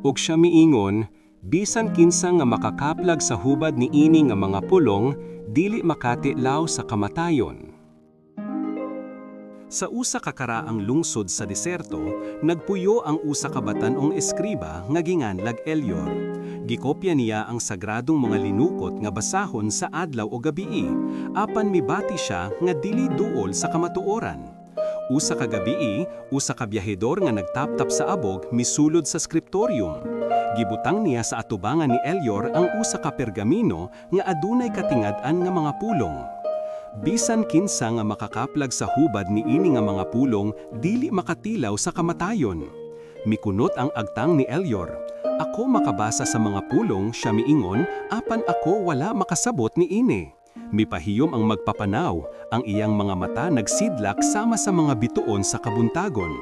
ug siya miingon, bisan kinsa nga makakaplag sa hubad ni ini nga mga pulong, dili makatilaw sa kamatayon. Sa usa ka karaang lungsod sa deserto, nagpuyo ang usa ka batan-ong eskriba nga ginganlag Elior. Gikopya niya ang sagradong mga linukot nga basahon sa adlaw o gabii, apan mibati siya nga dili duol sa kamatuoran. Usa ka gabii, usa ka biyahedor nga nagtaptap sa abog misulod sa skriptorium. Gibutang niya sa atubangan ni Elior ang usa ka pergamino nga adunay katingad-an nga mga pulong. Bisan kinsa nga makakaplag sa hubad ni ini nga mga pulong, dili makatilaw sa kamatayon. Mikunot ang agtang ni Elior. Ako makabasa sa mga pulong, siya miingon, apan ako wala makasabot ni ini. Mipahiyom ang magpapanaw, ang iyang mga mata nagsidlak sama sa mga bituon sa kabuntagon.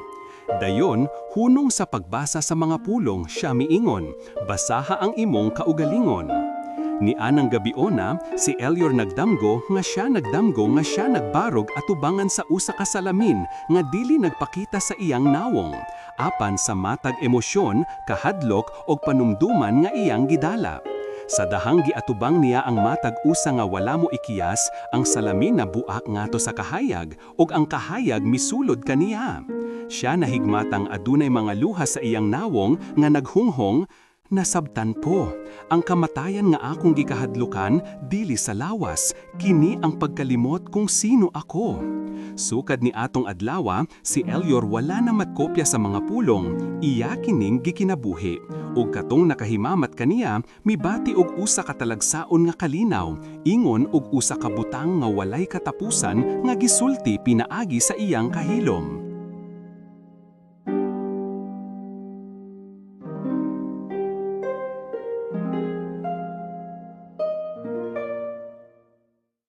Dayon, hunong sa pagbasa sa mga pulong, siya miingon, basaha ang imong kaugalingon. Ni anang gabiona, si Elior nagdamgo nga siya nagbarog atubangan sa usa ka salamin nga dili nagpakita sa iyang nawong, apan sa matag emosyon, kahadlok og panumduman nga iyang gidala. Sa dahang giatubang niya ang matag usa nga wala mo ikiyas, ang salamin na buak ngato sa kahayag ug ang kahayag misulod kaniya. Siya nahigmatang adunay mga luha sa iyang nawong nga naghunghong, nasabtan po, ang kamatayan nga akong gikahadlukan, dili sa lawas, kini ang pagkalimot kung sino ako. Sukad ni atong adlawa, si Elior wala na matkopya sa mga pulong, iya kining gikinabuhi. Ug katong nakahimamat kaniya, mibati og usa ka talagsaon nga kalinaw, ingon og usa ka butang nga walay katapusan nga gisulti pinaagi sa iyang kahilom.